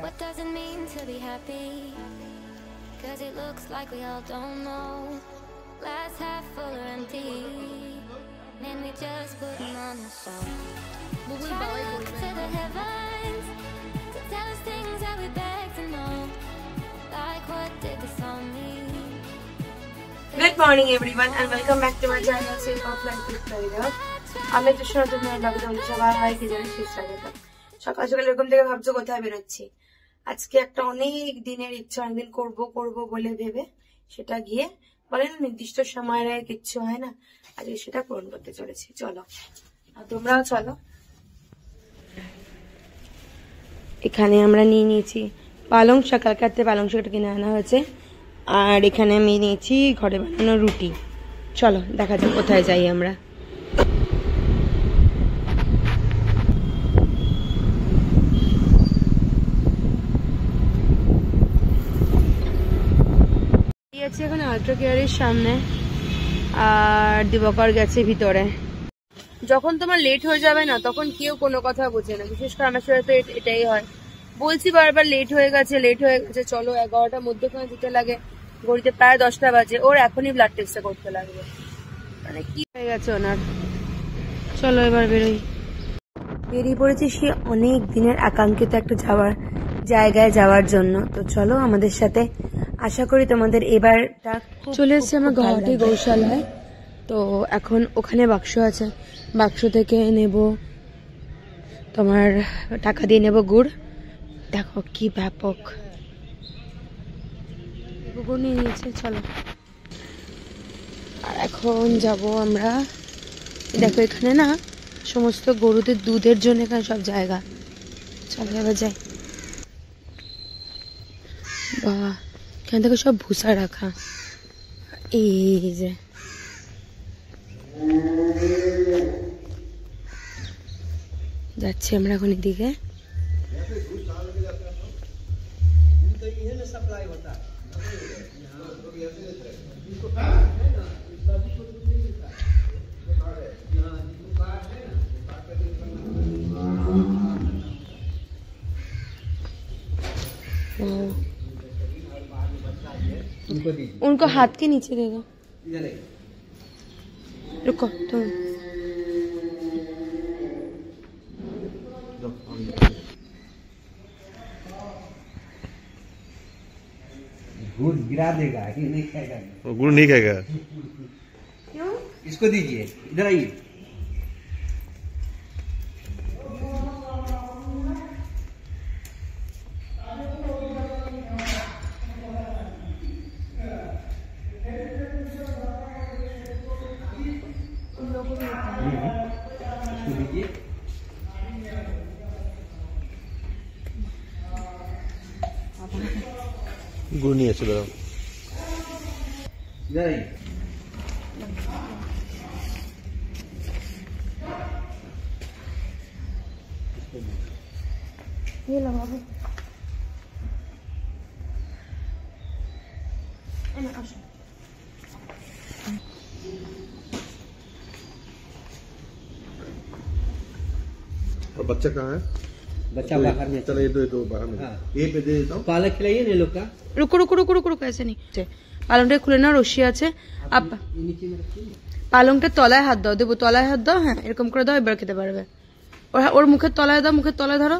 What does it mean to be happy? Cause it looks like we all don't know. Glass half full or empty. Man, we just putting on a show. Try to look to the heavens to tell us things that we beg to know. Like what did this all mean? Good morning everyone and welcome back to my channel Silk of Life with Farida. আমি তো নতুন ব্লগে তোমাদের সবাইকে জানাই স্বাগত। সকাল সকাল এরকম থেকে ভাবছো কোথায় বেরোচ্ছি। আজকে একটা অনেক দিনের ইচ্ছা অনেকদিন করব বলে ভেবে সেটা গিয়ে বলে না নির্দিষ্ট সময়ের আগে কিচ্ছু হয় না, আজকে সেটা পূরণ করতে চলেছি। চলো আর তোমরাও চলো। এখানে আমরা নিয়ে নিয়েছি পালং শাক, কালকে পালং শাকটা কিনে আনা হয়েছে, আর এখানে আমি নিয়েছি ঘরে বানানো রুটি। চলো দেখা যাক কোথায় যাই আমরা। এখন আল্ট্রা কেয়ারের সামনে আর দিবকর গেছে ভিতরে। যখন তোমার লেট হয়ে যাবে না তখন কেউ কোনো কথা বোঝে না, বিশেষ করে আমার সাথে তো এটাই হয়। বলছি বারবার লেট হয়ে গেছে চলো 11টার মধ্যখানে দিতে লাগে, ঘড়িতে প্রায় 10টা বাজে, ওর এখনই ব্লাড টেস্ট করতে লাগবে, মানে কি হয়ে গেছে ওনার। চলো এবার বেরিয়ে পড়েছি সে অনেক দিনের আকাঙ্ক্ষিত একটা জায়গায় যাওয়ার জন্য। তো চলো আমাদের সাথে, আশা করি তোমাদের এবারটা চলে এসেছে আমার গুয়াহাটি গৌশালায়। তো এখন ওখানে বাক্স আছে, বাক্স থেকে নেব তোমার টাকা দিয়ে নেব গুড়। দেখো কি ব্যাপক গুড় নিয়ে নিয়েছে। চলো আর এখন যাব আমরা। দেখো এখানে না সমস্ত গরুদের দুধের জন্য এখানে সব জায়গা। চলো এবার যাই। বাহ, এখান থেকে সব ভুসা রাখা। এই যে যাচ্ছি আমরা এখন এদিকে। उनको हाथ के नीचे दे दो। रुको तुम गुड़ गिरा देगा, ये नहीं खाएगा। वो गुड़ नहीं खाएगा। क्यों? इसको दीजिए, इधर आइए। गुड़ नहीं है, चलो ये लो बाबू। और बच्चा कहाँ है? बच्चा बाहर में। चलो ये दो बाहर में। हाँ। ये पे दे देता हूँ। पालक खिलाइए ना लोग का। रुको रुको रुको रुको रुको, ऐसे नहीं। পালংটা খুলে না, রশি আছে। नीचे में रखिए। পালংটা তলায় হাত দাও, দেবো তলায় হাত দাও। হ্যাঁ এরকম করে দাও, এবার খেতে পারবে। ওর মুখের তলায় দাও, মুখের তলায় ধরো,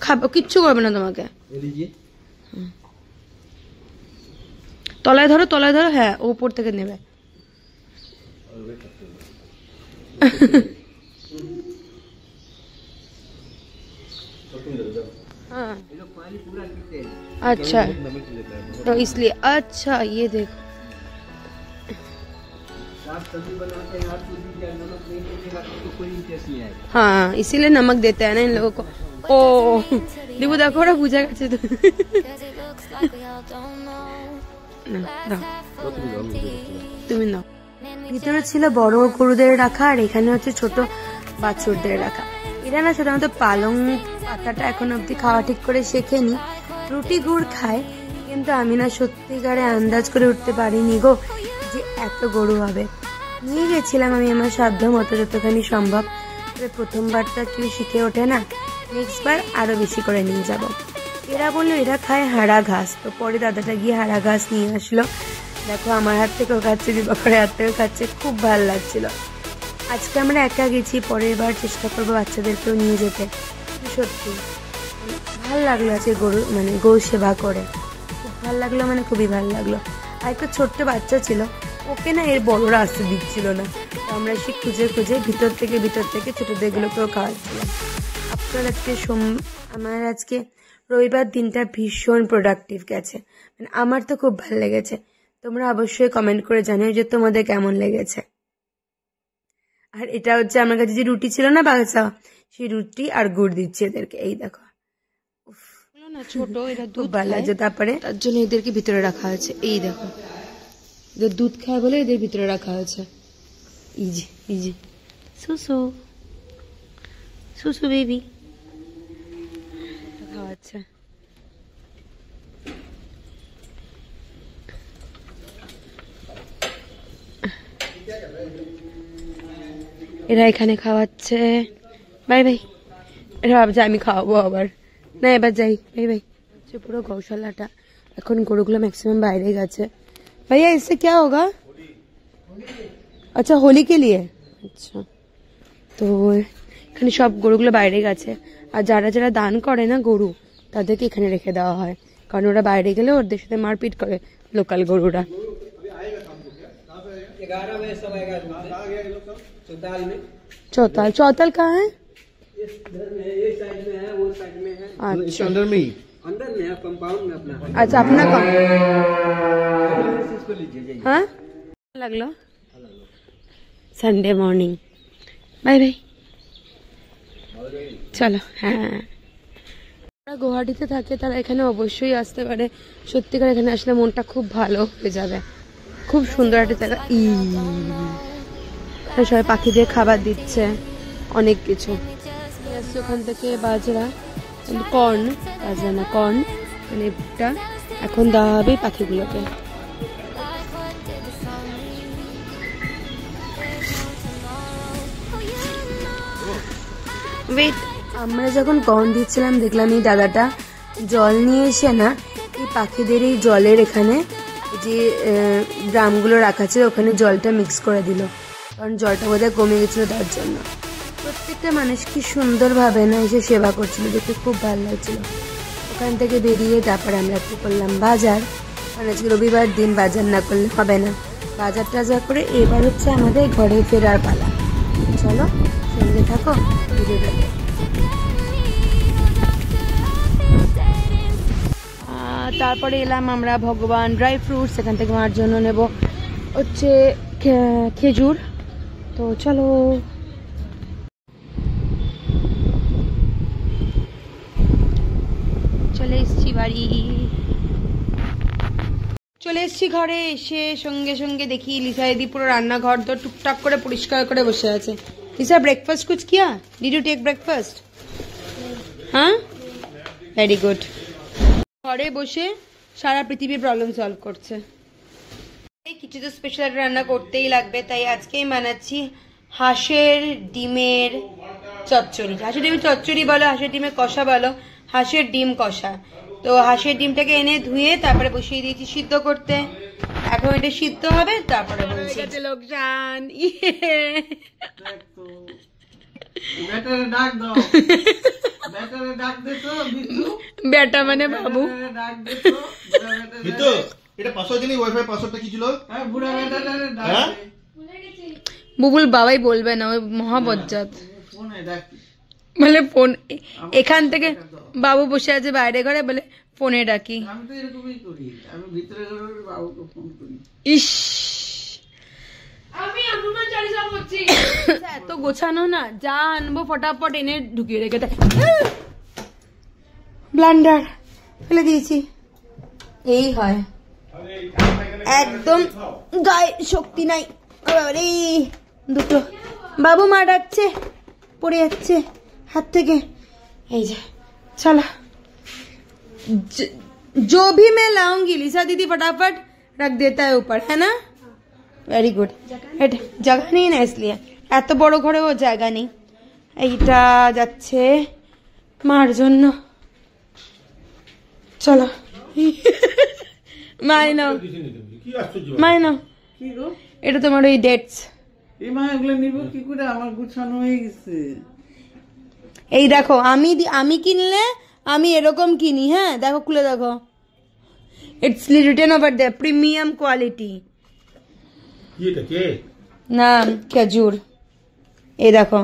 খাবে, কিচ্ছু করবে না তোমাকে। তলায় ধরো, হ্যাঁ ও উপর থেকে নেবে। हाँ अच्छा, तो इसलिए अच्छा ये देखो हाँ इसीलिए नमक देते हैं ना इन लोगों को। ओ देखो देखो ওরা বুঝে গেছে। তুমি নাও। ভিতরে ছিল বড় গরুদের রাখা, আর এখানে হচ্ছে ছোট বাছুরদের রাখা। এরা না সাধারণত পালং পাতাটা এখন অব্দি খাওয়া ঠিক করে শেখেনি, রুটি গুড় খায়, কিন্তু আমি না সত্যিকারে আন্দাজ করে উঠতে পারিনি গো যে এত গরু হবে। নিয়ে গেছিলাম আমি আমার সাধ্য মতো যতখানি সম্ভব, প্রথমবার তো কেউ শিখে ওঠে না, নেক্সট বার আরও বেশি করে নিয়ে যাব। এরা বললো এরা খায় হাড়া ঘাস, তো পরে দাদাটা গিয়ে হাড়া ঘাস নিয়ে আসলো। দেখো আমার হাত থেকেও খাচ্ছে, দিবাকরের হাত থেকেও খাচ্ছে, খুব ভালো লাগছিল। আজকে আমরা একা গেছি, পরের বার চেষ্টা করবো বাচ্চাদেরকেও নিয়ে যেতে। সত্যি ভালো লাগলো আজকে গৌ সেবা করে, খুব ভালো লাগলো, মানে খুবই ভালো লাগলো। আর একটা ছোট্ট বাচ্চা ছিল, ওকে না এর বড়রা আসতে দিচ্ছিল না, তো আমরা সে খুঁজে খুঁজে ভিতর থেকে ছোটদেরগুলোকেও খাওয়াচ্ছিলাম। আমার আজকে রবিবার দিনটা ভীষণ প্রোডাক্টিভ গেছে, মানে আমার তো খুব ভালো লেগেছে। তোমরা অবশ্যই কমেন্ট করে জানিও যে তোমাদের কেমন লেগেছে। আর এটা হচ্ছে আমার কাছে যে রুটি ছিল না বাগসা, সেই রুটি আর গুড় দিচ্ছি এদেরকে। এই দেখো না ছোট, এটা দুধ ভালো লাগছে, তারপরে তার জন্য এদেরকে ভিতরে রাখা হয়েছে। এই দেখো এদের দুধ খায় বলে এদের ভিতরে রাখা হয়েছে। ইজি ইজি সুসু সুসু বেবি খাওয়াচ্ছে। এরা এখানে খাওয়াচ্ছে। Bye bye. এরা ভাবছে আমি খাওয়াবো আবার, না এবার যাই। Bye bye. পুরো গৌশালাটা, এখন গরুগুলো ম্যাক্সিমাম বাইরে গেছে। ভাইয়া इससे क्या होगा? अच्छा होली के लिए। अच्छा তো এখানে সব গরুগুলো বাইরে গেছে, আর যারা যারা দান করে না গরু, তাদেরকে এখানে রেখে দেওয়া হয়, কারণ ওরা বাইরে গেলে ওদের সাথে মারপিট করে লোকাল গরুরা। चौताल चौताल कहाँ है? अच्छा अंदर में ही है कंपाउंड में अपना। अच्छा अपना हाँ लगलो संडे मॉर्निंग। बाय बाय চলো। হ্যাঁ যারা গুয়াহাটিতে থাকে তারা এখানে অবশ্যই আসতে পারে, সত্যিকার এখানে আসলে মনটা খুব ভালো হয়ে যাবে, খুব সুন্দর একটা জায়গা। সবাই পাখিদের খাবার দিচ্ছে, অনেক কিছু। ওখান থেকে বাজরা কর্ন, বাজরা না কর্ন, মানে ভুট্টা এখন দেওয়া হবে পাখিগুলোকে। ওয়েট, আমরা যখন কর্ন দিচ্ছিলাম দেখলাম এই দাদাটা জল নিয়ে এসে না এই পাখিদের এই জলের এখানে যে ড্রামগুলো রাখা ছিল ওখানে জলটা মিক্স করে দিল, কারণ জলটা বোধহয় কমে গেছিলো তার জন্য। প্রত্যেকটা মানুষ কি সুন্দরভাবে না এসে সেবা করছিল, দেখতে খুব ভালো লাগছিল। ওখান থেকে বেরিয়ে তারপরে আমরা একটু করলাম বাজার, কারণ আজকে রবিবার দিন বাজার না করলে হবে না। বাজার টাজার করে এবার হচ্ছে আমাদের ঘরে ফেরার পালা। চলো সঙ্গে থাকো ভিডিওটাতে। তারপরে এলাম আমরা ভগবান ড্রাই ফ্রুটস, এখান থেকে আমার জন্য নেব হচ্ছে খেজুর। তো চলো চলে এসছি বাড়ি, চলে এসছি ঘরে। এসে সঙ্গে সঙ্গে দেখি লিসা দিদি পুরো রান্নাঘর তো টুকটাক করে পরিষ্কার করে বসে আছে। লিসা ব্রেকফাস্ট কুছ কিয়া? Did you take breakfast? হ্যাঁ ভেরি গুড। ঘরে বসে সারা পৃথিবীর প্রবলেম সলভ করছে। কিছু তো স্পেশাল রান্না করতেই লাগবে, তাই আজকেই বানাচ্ছি হাঁসের ডিমের চচ্চড়ি। হাঁসের ডিমের চচ্চড়ি বলো, হাঁসের ডিমের কষা বলো, হাঁসের ডিম কষা। তো হাঁসের ডিমটাকে এনে ধুয়ে তারপরে বসিয়ে দিয়েছি সিদ্ধ করতে। এখন এটা সিদ্ধ হবে তারপরে বলছি। লোকসান বেটা মানে বাবু। বুবুল বাবাই বলবে না, ওই মহাবজ্জাত। বলে ফোন এখান থেকে বাবু বসে আছে বাইরে ঘরে, বলে ফোনে ডাকি। ইস এত গোছানো না, যা আনবো ফটাফট এনে ঢুকিয়ে রেখে দেয়। ব্লান্ডার ফেলে দিয়েছি, এই হয় একদম গায়ে শক্তি নাই। দুটো বাবু মা ডাকছে, পড়ে যাচ্ছে हाथ থেকে। এই যে चलो जो भी मैं लाऊंगी लिसा दीदी फटाफट रख देता है ऊपर, है ना? Very good. जगह नहीं ना इसलिए, এত বড় ঘরে ও জায়গা নেই। এইটা যাচ্ছে মার জন্য। চলো মাই নাও, মাই নাও, কি গো এটা তোমার ওই ডেটস। এই মা এগুলো নিব কি করে? আমার গুছানো হয়ে গেছে। এই দেখো, আমি কিনলে আমি এরকম কিনি। হ্যাঁ দেখো, খুলে দেখো, it's written over there premium quality. না খেজুর, এই দেখো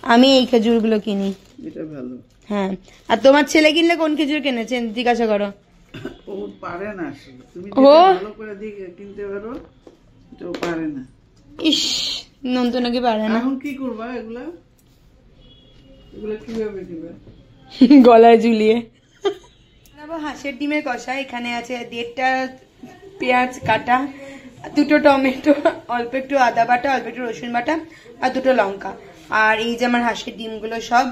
আমি এই খেজুরগুলো কিনি। এটা ভালো। হ্যাঁ, আর তোমার ছেলে কিনলে কোন খেজুর কিনেছেন জিজ্ঞাসা করো। ও পারে না আসলে, তুমি ও ভালো করে দিয়ে কিনতে পারো, এটা ও পারে না। ইস, নন্ত নাকি পারে না। এখন কি করবা এগুলা? এগুলা কিভাবে দিবে? গলায় ঝুলিয়ে হাঁসের ডিমের কষা। এখানে আছে 1.5টা পেঁয়াজ কাটা, 2টো টমেটো, অল্প একটু আদা বাটা, অল্প একটু রসুন বাটা, আর 2টো লঙ্কা। আর এই যে আমার হাঁসের ডিমগুলো সব।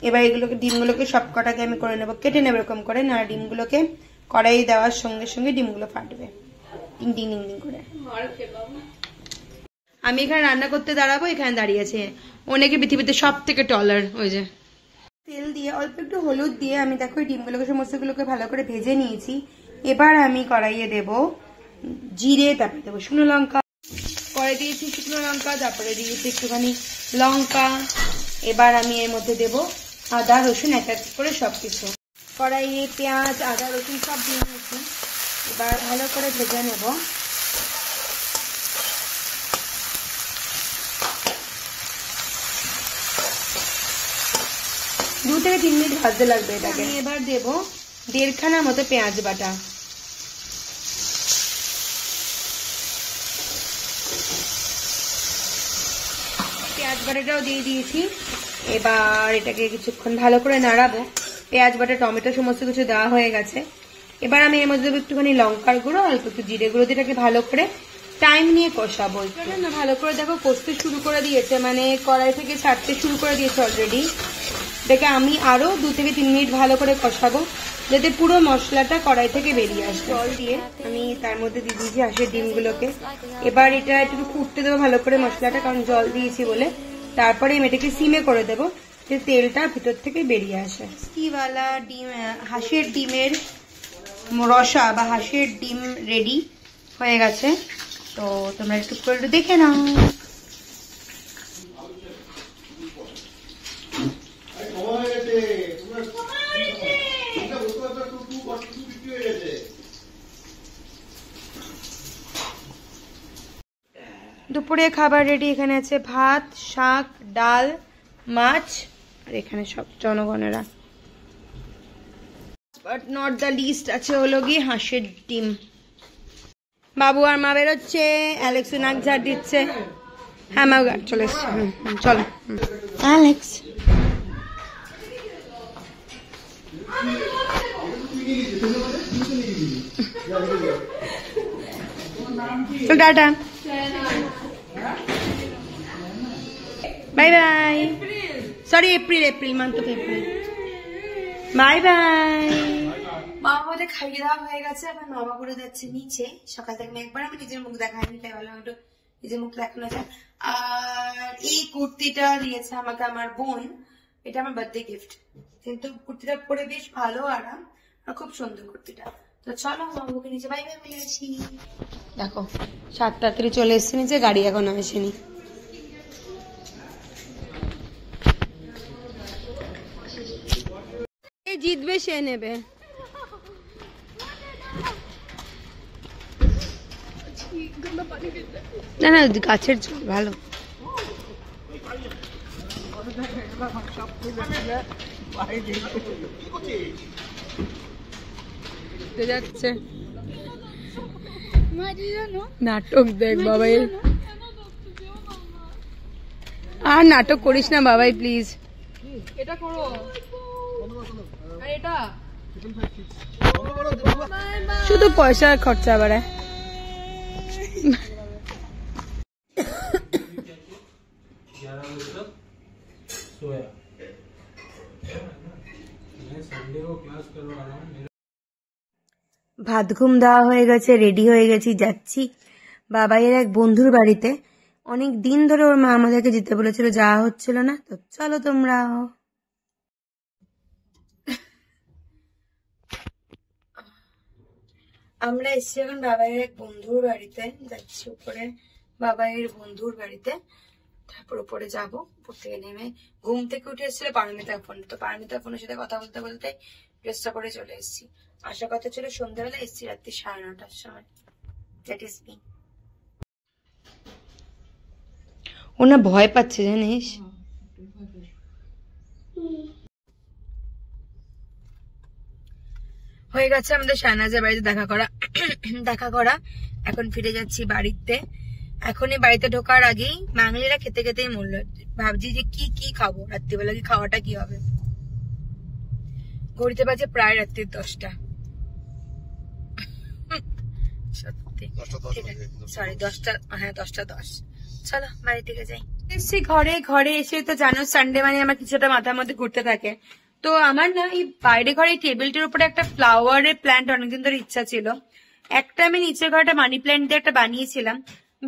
এবার এগুলোকে ডিমগুলোকে সব কটাকে আমি করে নেবো, কেটে নেবো এরকম করে। না ডিমগুলোকে কড়াই দেওয়ার সঙ্গে সঙ্গে ডিমগুলো ফাটবে টিং টিং টিং টিং করে। আমি এখানে রান্না করতে দাঁড়াবো, এখানে দাঁড়িয়েছে অনেকে পৃথিবীতে সব থেকে টলার। ওই যে তেল দিয়ে অল্প একটু হলুদ দিয়ে আমি দেখো এই ডিমগুলোকে সমস্তগুলোকে ভালো করে ভেজে নিয়েছি। এবার আমি কড়াইয়ে দেব জিরে, তারপরে দেবো শুকনো লঙ্কা, পরে দিয়েছি শুকনো লঙ্কা, তারপরে দিয়েছি একটুখানি লঙ্কা। এবার আমি এর মধ্যে দেব আদা রসুন এক এক করে সবকিছু। কড়াইয়ে পেঁয়াজ আদা রসুন সব দিয়ে নিয়েছি, এবার ভালো করে ভেজে নেব। দু থেকে 3 মিনিট ভাজতে লাগবে এটাকে। আমি এবার দেব 1.5খানা মতো পেঁয়াজ বাটা। পেঁয়াজ বাটাটাও দিয়ে দিয়েছি। এবার এটাকে কিছুক্ষণ ভালো করে নাড়াবো। পেঁয়াজ বাটা টমেটো সমস্ত কিছু দেওয়া হয়ে গেছে। এবার আমি এর মধ্যে একটুখানি লঙ্কার গুঁড়ো, অল্প একটু জিরে গুঁড়ো দিয়ে এটাকে ভালো করে টাইম নিয়ে কষাবো। না ভালো করে দেখো কষতে শুরু করে দিয়েছে, মানে কড়াই থেকে ছাড়তে শুরু করে দিয়েছে অলরেডি। এটাকে আমি আরো 2 থেকে 3 মিনিট ভালো করে কষাবো, যাতে পুরো মশলাটা কড়াই থেকে বেরিয়ে আসে। জল দিয়ে আমি তার মধ্যে দিয়ে দিয়েছি হাঁসের ডিমগুলোকে। এবার এটা একটু ফুটতে দেবো ভালো করে মশলাটা, কারণ জল দিয়েছি বলে। তারপরে আমি এটাকে সিমে করে দেবো, যে তেলটা ভিতর থেকে বেরিয়ে আসে। স্টিওয়ালা ডিম, হাঁসের ডিমের রসা বা হাঁসের ডিম রেডি হয়ে গেছে। তো তোমরা একটু করে দেখে নাও। দুপুরে খাবার রেডি। এখানে আছে ভাত, শাক, ডাল, মাছ, আর এখানে সব জনগণেরা। বাট নট দ্য লিস্ট আছে হলো গিয়ে হাঁসের ডিম। বাবু আর মা বেরোচ্ছে, অ্যালেক্স নাক ঝাড় দিচ্ছে। হ্যাঁ মা চলে এসছে, চলো Alex. Tata, bye bye. Sorry April month of April. Bye bye. মা বাবাদের খাইয়ে দেওয়া হয়ে গেছে, আবার মা বাবা করে যাচ্ছে নিচে। সকাল থেকে একবার আমি নিজের মুখ দেখাইনি, তাই বললাম একটু নিজের মুখ দেখানো যায়। আর এই কুর্তিটা দিয়েছে আমাকে আমার বোন, এটা আমার বার্থডে গিফট। কিন্তু কুর্তিটা পরে বেশ ভালো আরাম, আর খুব সুন্দর কুর্তিটা। তো চলো মা বাবাকে নিচে বাই বাই বলে আসি। দেখো 7 চলে এসছে নিচে, গাড়ি এখন আসেনি। জিতবে সে নেবে। না না গাছের জল ভালো। যাচ্ছে নাটক দেখ বাবাই, আর নাটক করিস না বাবাই প্লিজ। এটা করো, আর এটা শুধু পয়সা খরচা বাড়ায়। ভাত ঘুম দেওয়া হয়ে গেছে, রেডি হয়ে গেছি, যাচ্ছি বাবাইয়ের এক বন্ধুর বাড়িতে। অনেক দিন ধরে ওর মা আমাদেরকে যেতে বলেছিল, যাওয়া হচ্ছিল না। তো চলো তোমরাও। আমরা এসেছি এখন বাবাইয়ের এক বন্ধুর বাড়িতে, যাচ্ছি উপরে বাবাইয়ের বন্ধুর বাড়িতে, তারপর উপরে যাবো। উপর থেকে নেমে ঘুম থেকে উঠে এসেছিল পারমিতা ফোন, তো পারমিতা ফোনের সাথে কথা বলতে বলতে ড্রেসটা করে চলে এসেছি। আসার কথা ছিল সন্ধ্যাবেলা, এসেছি রাত্রি 9:30টার সময়। That is me. ও না ভয় পাচ্ছে জানিস। হয়ে গেছে আমাদের শাহনাজের বাড়িতে দেখা করা। এখন ফিরে যাচ্ছি বাড়িতে। এখনই বাড়িতে ঢোকার আগেই বাঙালিরা খেতে খেতেই মরল। ভাবছি যে কি খাবো রাত্রিবেলা, কি খাওয়াটা কি হবে। ঘড়িতে বাজে প্রায় রাত্রির 10টা। সত্যি সরি 10টা, হ্যাঁ 10টা 10। চলো বাড়ি থেকে যাই। এসছি ঘরে এসে তো জানো সানডে মানে আমার কিছুটা মাথার মধ্যে ঘুরতে থাকে। তো আমার না এই বাইরে ঘরে টেবিলটার উপরে একটা ফ্লাওয়ারের প্ল্যান্ট অনেকদিন ধরে ইচ্ছা ছিল। একটা আমি নিচের ঘরটা মানি প্ল্যান্ট দিয়ে একটা বানিয়েছিলাম,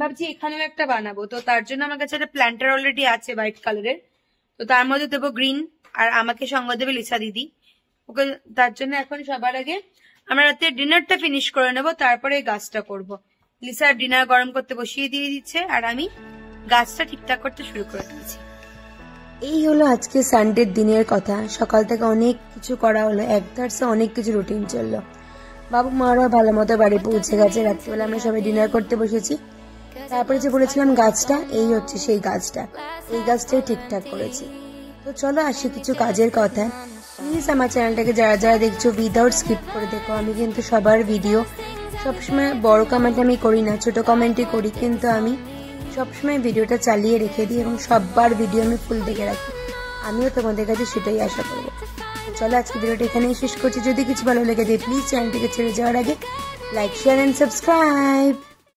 ভাবছি এখানেও একটা বানাবো। তো তার জন্য আমার কাছে একটা প্ল্যান্টার অলরেডি আছে হোয়াইট কালারের, তো তার মধ্যে দেবো গ্রিন, আর আমাকে সঙ্গ দেবে লিসা দিদি। ওকে তার জন্য এখন সবার আগে আমরা রাতে ডিনারটা ফিনিশ করে নেবো, তারপরে গাছটা করব। লিসার ডিনার গরম করতে বসিয়ে দিয়ে দিচ্ছে, আর আমি গাছটা ঠিকঠাক করতে শুরু করে দিয়েছি। এই হলো আজকে সানডের দিনের কথা। সকাল থেকে অনেক কিছু করা হলো, একধারসে অনেক কিছু রুটিন চললো। বাবু মারা ভালো মতো বাড়ি পৌঁছে গেছে। রাত্রিবেলা আমরা সবাই ডিনার করতে বসেছি। তারপরে যে বলেছিলাম গাছটা, এই হচ্ছে সেই গাছটা। এই গাছটাই ঠিকঠাক করেছি। তো চলো আসি কিছু কাজের কথা। প্লিজ আমার চ্যানেলটাকে যারা দেখছো উইদাউট স্কিপ করে দেখো। আমি কিন্তু সবার ভিডিও সবসময় বড় কমেন্ট আমি করি না, ছোট কমেন্টই করি, কিন্তু আমি সবসময় ভিডিওটা চালিয়ে রেখে দিই এবং সববার ভিডিও আমি ফুল দেখে রাখি। আমিও তোমাদের কাছে সেটাই আশা করবো। চলো আজকে ভিডিওটা এখানেই শেষ করছি। যদি কিছু ভালো লেগে যায় প্লিজ চ্যানেলটিকে ছেড়ে যাওয়ার আগে লাইক, শেয়ার এন্ড সাবস্ক্রাইব।